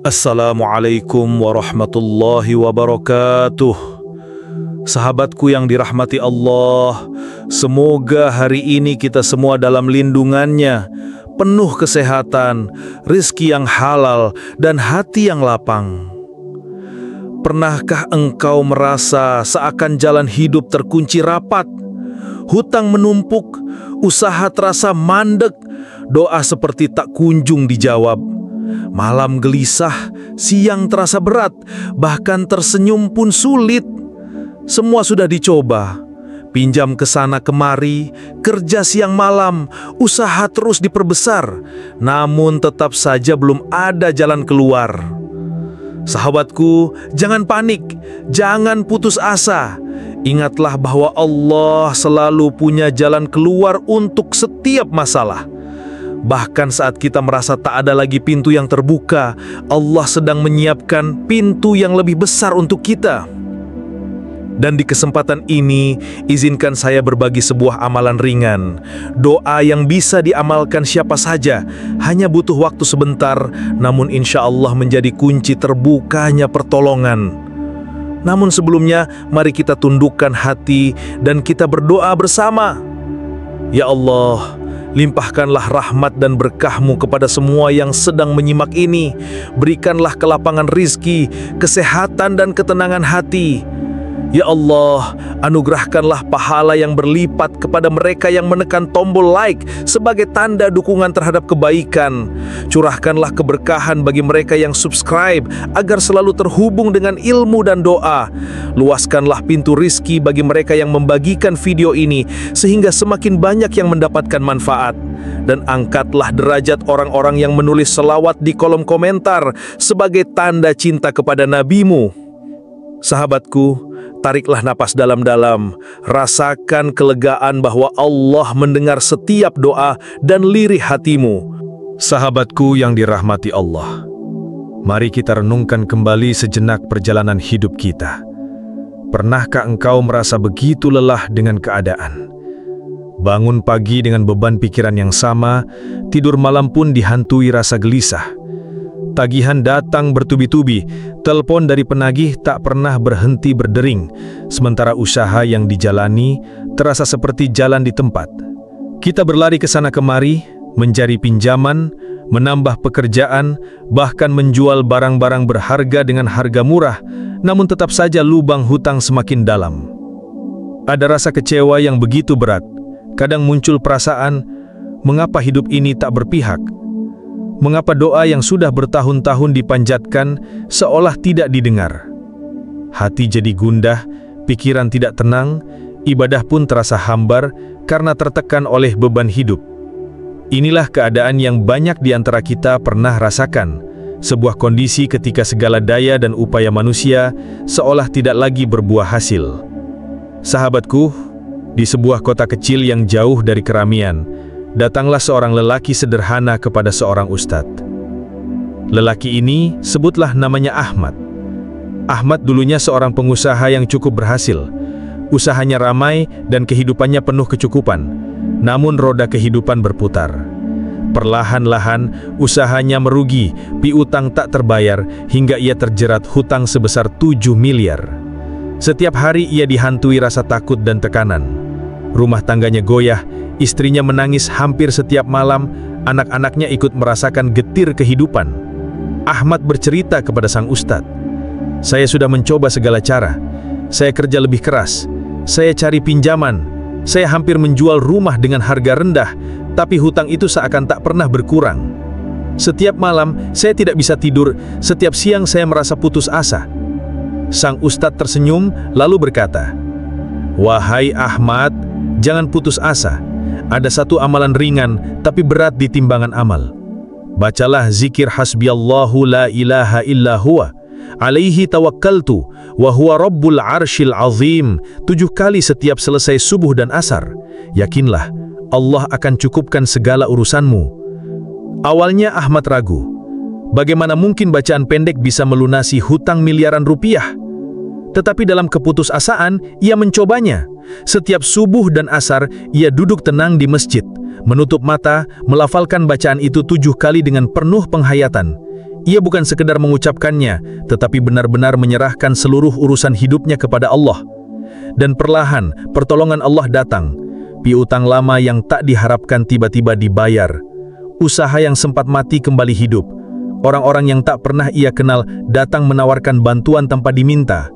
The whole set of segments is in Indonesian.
Assalamualaikum warahmatullahi wabarakatuh. Sahabatku yang dirahmati Allah, semoga hari ini kita semua dalam lindungannya, penuh kesehatan, rizki yang halal, dan hati yang lapang. Pernahkah engkau merasa seakan jalan hidup terkunci rapat? Hutang menumpuk, usaha terasa mandek, doa seperti tak kunjung dijawab. Malam gelisah, siang terasa berat, bahkan tersenyum pun sulit. Semua sudah dicoba, pinjam ke sana kemari, kerja siang malam, usaha terus diperbesar, namun tetap saja belum ada jalan keluar. Sahabatku, jangan panik, jangan putus asa. Ingatlah bahwa Allah selalu punya jalan keluar untuk setiap masalah. Bahkan saat kita merasa tak ada lagi pintu yang terbuka, Allah sedang menyiapkan pintu yang lebih besar untuk kita. Dan di kesempatan ini, izinkan saya berbagi sebuah amalan ringan. Doa yang bisa diamalkan siapa saja, hanya butuh waktu sebentar, namun insya Allah menjadi kunci terbukanya pertolongan. Namun sebelumnya, mari kita tundukkan hati dan kita berdoa bersama. Ya Allah, limpahkanlah rahmat dan berkah-Mu kepada semua yang sedang menyimak ini. Berikanlah kelapangan rizki, kesehatan dan ketenangan hati. Ya Allah, anugerahkanlah pahala yang berlipat kepada mereka yang menekan tombol like sebagai tanda dukungan terhadap kebaikan. Curahkanlah keberkahan bagi mereka yang subscribe agar selalu terhubung dengan ilmu dan doa. Luaskanlah pintu rizki bagi mereka yang membagikan video ini sehingga semakin banyak yang mendapatkan manfaat. Dan angkatlah derajat orang-orang yang menulis selawat di kolom komentar sebagai tanda cinta kepada Nabi-Mu. Sahabatku, tariklah napas dalam-dalam, rasakan kelegaan bahwa Allah mendengar setiap doa dan lirih hatimu. Sahabatku yang dirahmati Allah, mari kita renungkan kembali sejenak perjalanan hidup kita. Pernahkah engkau merasa begitu lelah dengan keadaan? Bangun pagi dengan beban pikiran yang sama, tidur malam pun dihantui rasa gelisah. Tagihan datang bertubi-tubi, telepon dari penagih tak pernah berhenti berdering, sementara usaha yang dijalani terasa seperti jalan di tempat. Kita berlari ke sana kemari, mencari pinjaman, menambah pekerjaan, bahkan menjual barang-barang berharga dengan harga murah, namun tetap saja lubang hutang semakin dalam. Ada rasa kecewa yang begitu berat, kadang muncul perasaan, mengapa hidup ini tak berpihak? Mengapa doa yang sudah bertahun-tahun dipanjatkan seolah tidak didengar? Hati jadi gundah, pikiran tidak tenang, ibadah pun terasa hambar karena tertekan oleh beban hidup. Inilah keadaan yang banyak di antara kita pernah rasakan, sebuah kondisi ketika segala daya dan upaya manusia seolah tidak lagi berbuah hasil. Sahabatku, di sebuah kota kecil yang jauh dari keramaian, datanglah seorang lelaki sederhana kepada seorang ustadz. Lelaki ini sebutlah namanya Ahmad. Ahmad dulunya seorang pengusaha yang cukup berhasil. Usahanya ramai dan kehidupannya penuh kecukupan. Namun roda kehidupan berputar. Perlahan-lahan usahanya merugi, piutang tak terbayar hingga ia terjerat hutang sebesar 7 miliar. Setiap hari ia dihantui rasa takut dan tekanan. Rumah tangganya goyah, istrinya menangis hampir setiap malam, anak-anaknya ikut merasakan getir kehidupan. Ahmad bercerita kepada sang ustadz, "Saya sudah mencoba segala cara. Saya kerja lebih keras. Saya cari pinjaman. Saya hampir menjual rumah dengan harga rendah, tapi hutang itu seakan tak pernah berkurang. Setiap malam saya tidak bisa tidur, setiap siang saya merasa putus asa." Sang ustadz tersenyum lalu berkata, "Wahai Ahmad, jangan putus asa. Ada satu amalan ringan tapi berat di timbangan amal. Bacalah zikir hasbiyallahu la ilaha illa huwa, alaihi tawakkaltu, wa huwa rabbul arshil azim 7 kali setiap selesai subuh dan asar. Yakinlah, Allah akan cukupkan segala urusanmu." Awalnya Ahmad ragu. Bagaimana mungkin bacaan pendek bisa melunasi hutang miliaran rupiah? Tetapi dalam keputusasaan, ia mencobanya. Setiap subuh dan asar, ia duduk tenang di masjid, menutup mata, melafalkan bacaan itu 7 kali dengan penuh penghayatan. Ia bukan sekedar mengucapkannya, tetapi benar-benar menyerahkan seluruh urusan hidupnya kepada Allah. Dan perlahan, pertolongan Allah datang. Piutang lama yang tak diharapkan tiba-tiba dibayar. Usaha yang sempat mati kembali hidup. Orang-orang yang tak pernah ia kenal datang menawarkan bantuan tanpa diminta.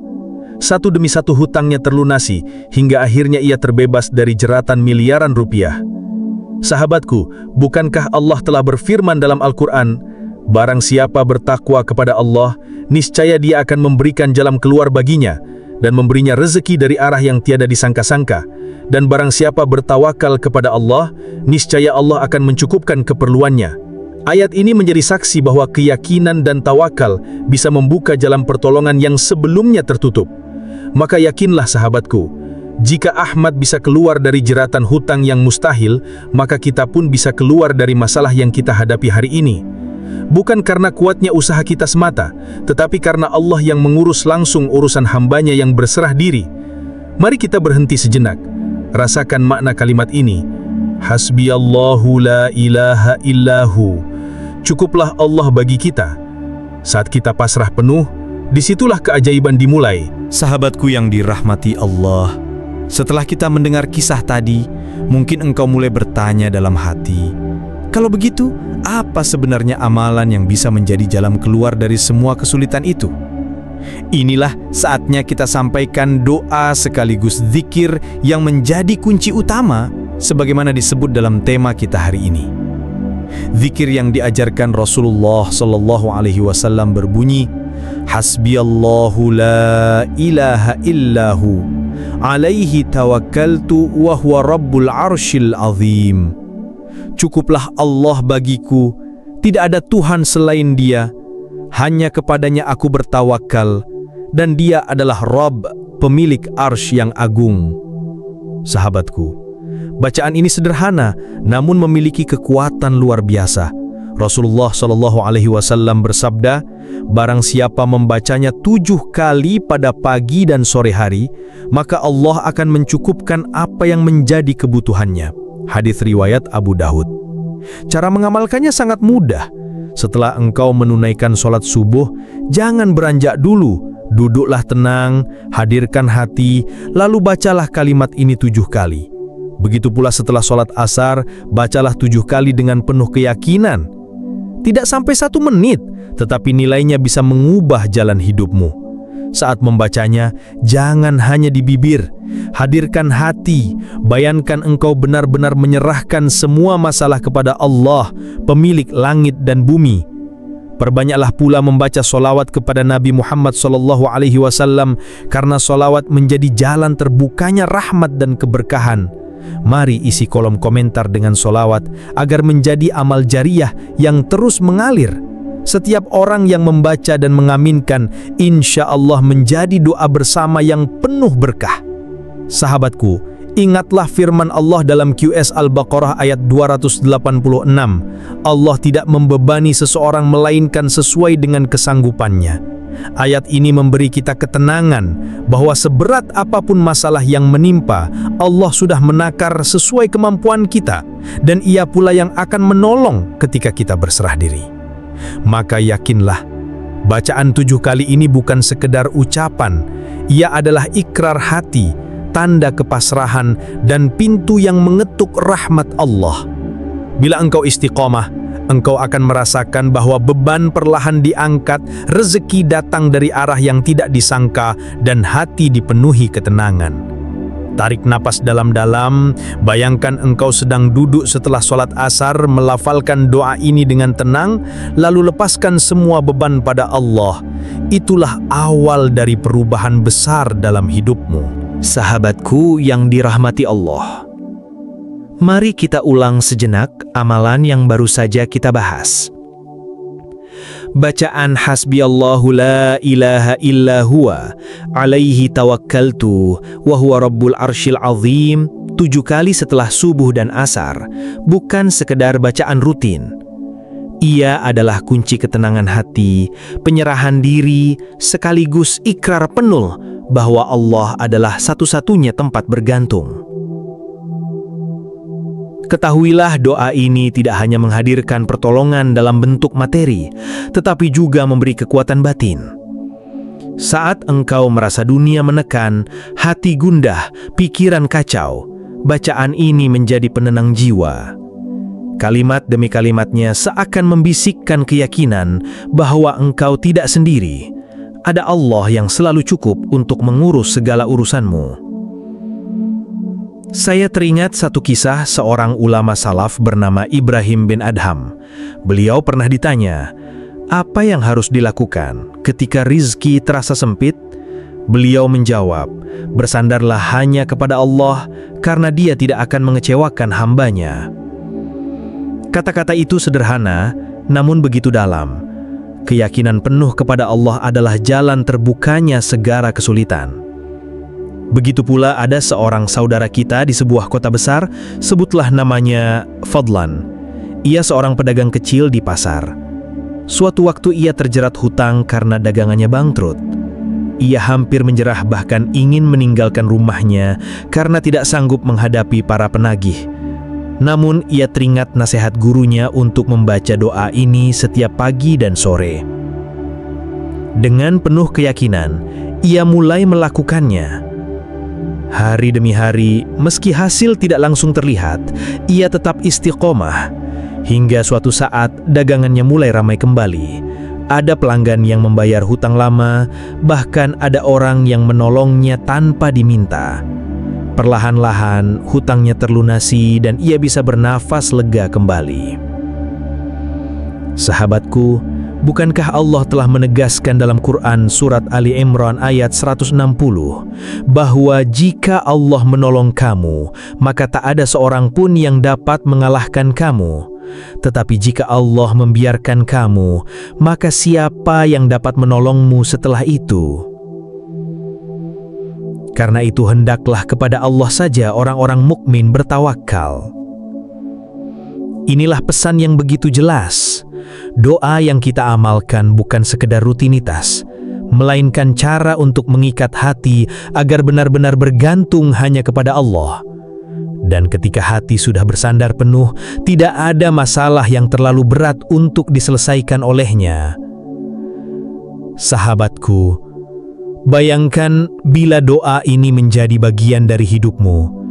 Satu demi satu hutangnya terlunasi, hingga akhirnya ia terbebas dari jeratan miliaran rupiah. Sahabatku, bukankah Allah telah berfirman dalam Al-Quran, "Barang siapa bertakwa kepada Allah, niscaya Dia akan memberikan jalan keluar baginya, dan memberinya rezeki dari arah yang tiada disangka-sangka. Dan barang siapa bertawakal kepada Allah, niscaya Allah akan mencukupkan keperluannya." Ayat ini menjadi saksi bahwa keyakinan dan tawakal bisa membuka jalan pertolongan yang sebelumnya tertutup. Maka yakinlah sahabatku, jika Ahmad bisa keluar dari jeratan hutang yang mustahil, maka kita pun bisa keluar dari masalah yang kita hadapi hari ini. Bukan karena kuatnya usaha kita semata, tetapi karena Allah yang mengurus langsung urusan hambanya yang berserah diri. Mari kita berhenti sejenak. Rasakan makna kalimat ini. Hasbiyallahu la ilaha illahu. Cukuplah Allah bagi kita. Saat kita pasrah penuh, disitulah keajaiban dimulai. Sahabatku yang dirahmati Allah, setelah kita mendengar kisah tadi, mungkin engkau mulai bertanya dalam hati, kalau begitu, apa sebenarnya amalan yang bisa menjadi jalan keluar dari semua kesulitan itu? Inilah saatnya kita sampaikan doa sekaligus zikir yang menjadi kunci utama sebagaimana disebut dalam tema kita hari ini. Zikir yang diajarkan Rasulullah SAW berbunyi, Hasbiyallahu la ilaha illahu, alaihi tawakkaltu wa huwa rabbul arshil azim. Cukuplah Allah bagiku, tidak ada Tuhan selain Dia, hanya kepadanya aku bertawakal, dan Dia adalah Rabb, pemilik arsy yang agung. Sahabatku, bacaan ini sederhana, namun memiliki kekuatan luar biasa. Rasulullah SAW bersabda, barang siapa membacanya 7 kali pada pagi dan sore hari, maka Allah akan mencukupkan apa yang menjadi kebutuhannya. Hadis riwayat Abu Dawud. Cara mengamalkannya sangat mudah. Setelah engkau menunaikan sholat subuh, jangan beranjak dulu. Duduklah tenang, hadirkan hati, lalu bacalah kalimat ini 7 kali. Begitu pula setelah sholat asar, bacalah 7 kali dengan penuh keyakinan. Tidak sampai 1 menit, tetapi nilainya bisa mengubah jalan hidupmu. Saat membacanya, jangan hanya di bibir, hadirkan hati. Bayangkan engkau benar-benar menyerahkan semua masalah kepada Allah, pemilik langit dan bumi. Perbanyaklah pula membaca solawat kepada Nabi Muhammad SAW, karena solawat menjadi jalan terbukanya rahmat dan keberkahan. Mari isi kolom komentar dengan solawat agar menjadi amal jariah yang terus mengalir. Setiap orang yang membaca dan mengaminkan, insya Allah menjadi doa bersama yang penuh berkah. Sahabatku, ingatlah firman Allah dalam QS Al-Baqarah ayat 286. Allah tidak membebani seseorang melainkan sesuai dengan kesanggupannya. Ayat ini memberi kita ketenangan bahwa seberat apapun masalah yang menimpa, Allah sudah menakar sesuai kemampuan kita, dan Ia pula yang akan menolong ketika kita berserah diri. Maka yakinlah, bacaan 7 kali ini bukan sekedar ucapan, ia adalah ikrar hati, tanda kepasrahan, dan pintu yang mengetuk rahmat Allah. Bila engkau istiqomah, engkau akan merasakan bahwa beban perlahan diangkat, rezeki datang dari arah yang tidak disangka, dan hati dipenuhi ketenangan. Tarik napas dalam-dalam, bayangkan engkau sedang duduk setelah sholat asar, melafalkan doa ini dengan tenang, lalu lepaskan semua beban pada Allah. Itulah awal dari perubahan besar dalam hidupmu. Sahabatku yang dirahmati Allah, mari kita ulang sejenak amalan yang baru saja kita bahas. Bacaan Hasbiyallahu la ilaha illa huwa, alaihi tawakkaltu, wa huwa rabbul arshil azim 7 kali setelah subuh dan asar bukan sekedar bacaan rutin. Ia adalah kunci ketenangan hati, penyerahan diri, sekaligus ikrar penuh bahwa Allah adalah satu-satunya tempat bergantung. Ketahuilah doa ini tidak hanya menghadirkan pertolongan dalam bentuk materi, tetapi juga memberi kekuatan batin. Saat engkau merasa dunia menekan, hati gundah, pikiran kacau, bacaan ini menjadi penenang jiwa. Kalimat demi kalimatnya seakan membisikkan keyakinan bahwa engkau tidak sendiri. Ada Allah yang selalu cukup untuk mengurus segala urusanmu. Saya teringat satu kisah seorang ulama salaf bernama Ibrahim bin Adham. Beliau pernah ditanya, apa yang harus dilakukan ketika rizki terasa sempit? Beliau menjawab, bersandarlah hanya kepada Allah karena Dia tidak akan mengecewakan hambanya. Kata-kata itu sederhana, namun begitu dalam. Keyakinan penuh kepada Allah adalah jalan terbukanya segala kesulitan. Begitu pula ada seorang saudara kita di sebuah kota besar, sebutlah namanya Fadlan. Ia seorang pedagang kecil di pasar. Suatu waktu ia terjerat hutang karena dagangannya bangkrut. Ia hampir menjerah, bahkan ingin meninggalkan rumahnya karena tidak sanggup menghadapi para penagih. Namun ia teringat nasihat gurunya untuk membaca doa ini setiap pagi dan sore. Dengan penuh keyakinan, ia mulai melakukannya. Hari demi hari, meski hasil tidak langsung terlihat, ia tetap istiqomah. Hingga suatu saat, dagangannya mulai ramai kembali. Ada pelanggan yang membayar hutang lama, bahkan ada orang yang menolongnya tanpa diminta. Perlahan-lahan, hutangnya terlunasi dan ia bisa bernafas lega kembali. Sahabatku, bukankah Allah telah menegaskan dalam Quran surat Ali Imran ayat 160 bahwa jika Allah menolong kamu, maka tak ada seorang pun yang dapat mengalahkan kamu. Tetapi jika Allah membiarkan kamu, maka siapa yang dapat menolongmu setelah itu? Karena itu hendaklah kepada Allah saja orang-orang mukmin bertawakal. Inilah pesan yang begitu jelas. Doa yang kita amalkan bukan sekedar rutinitas, melainkan cara untuk mengikat hati agar benar-benar bergantung hanya kepada Allah. Dan ketika hati sudah bersandar penuh, tidak ada masalah yang terlalu berat untuk diselesaikan olehnya. Sahabatku, bayangkan bila doa ini menjadi bagian dari hidupmu.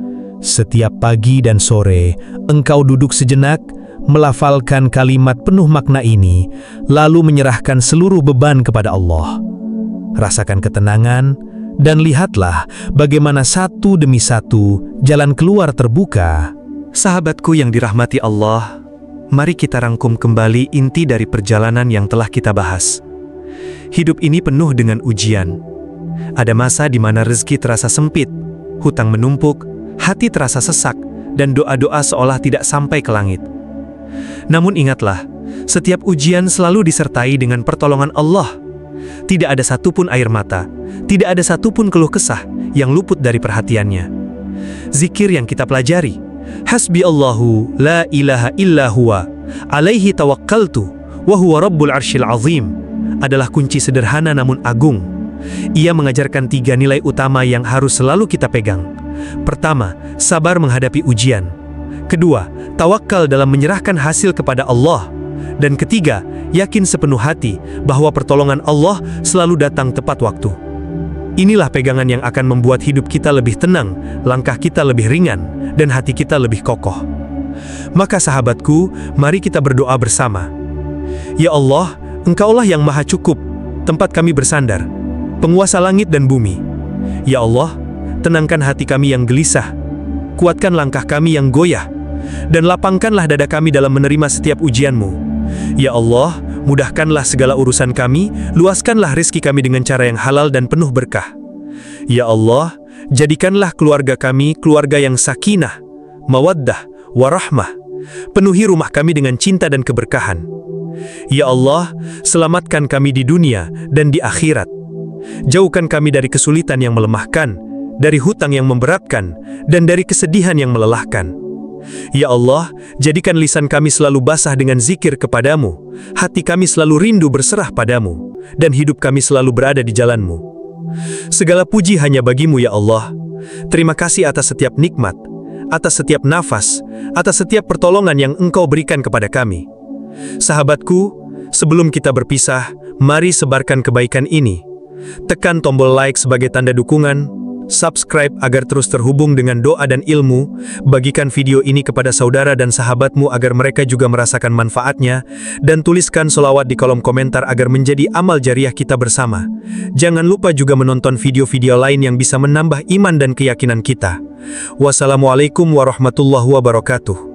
Setiap pagi dan sore, engkau duduk sejenak, melafalkan kalimat penuh makna ini, lalu menyerahkan seluruh beban kepada Allah. Rasakan ketenangan, dan lihatlah bagaimana satu demi satu jalan keluar terbuka. Sahabatku yang dirahmati Allah, mari kita rangkum kembali inti dari perjalanan yang telah kita bahas. Hidup ini penuh dengan ujian. Ada masa di mana rezeki terasa sempit, hutang menumpuk, hati terasa sesak, dan doa-doa seolah tidak sampai ke langit. Namun ingatlah, setiap ujian selalu disertai dengan pertolongan Allah. Tidak ada satupun air mata, tidak ada satupun keluh kesah yang luput dari perhatiannya. Zikir yang kita pelajari, Hasbi Allahu la ilaha illa huwa, alaihi tawakkaltu, wa huwa rabbul arshil azim, adalah kunci sederhana namun agung. Ia mengajarkan 3 nilai utama yang harus selalu kita pegang. Pertama, sabar menghadapi ujian. Kedua, tawakal dalam menyerahkan hasil kepada Allah. Dan ketiga, yakin sepenuh hati bahwa pertolongan Allah selalu datang tepat waktu. Inilah pegangan yang akan membuat hidup kita lebih tenang, langkah kita lebih ringan, dan hati kita lebih kokoh. Maka sahabatku, mari kita berdoa bersama. Ya Allah, Engkaulah yang maha cukup, tempat kami bersandar, penguasa langit dan bumi. Ya Allah, tenangkan hati kami yang gelisah, kuatkan langkah kami yang goyah, dan lapangkanlah dada kami dalam menerima setiap ujian-Mu. Ya Allah, mudahkanlah segala urusan kami, luaskanlah rezeki kami dengan cara yang halal dan penuh berkah. Ya Allah, jadikanlah keluarga kami keluarga yang sakinah, mawaddah, warahmah. Penuhi rumah kami dengan cinta dan keberkahan. Ya Allah, selamatkan kami di dunia dan di akhirat. Jauhkan kami dari kesulitan yang melemahkan, dari hutang yang memberatkan, dan dari kesedihan yang melelahkan. Ya Allah, jadikan lisan kami selalu basah dengan zikir kepadamu, hati kami selalu rindu berserah padamu, dan hidup kami selalu berada di jalan-Mu. Segala puji hanya bagi-Mu ya Allah. Terima kasih atas setiap nikmat, atas setiap nafas, atas setiap pertolongan yang Engkau berikan kepada kami. Sahabatku, sebelum kita berpisah, mari sebarkan kebaikan ini. Tekan tombol like sebagai tanda dukungan, subscribe agar terus terhubung dengan doa dan ilmu, bagikan video ini kepada saudara dan sahabatmu agar mereka juga merasakan manfaatnya, dan tuliskan sholawat di kolom komentar agar menjadi amal jariah kita bersama. Jangan lupa juga menonton video-video lain yang bisa menambah iman dan keyakinan kita. Wassalamualaikum warahmatullahi wabarakatuh.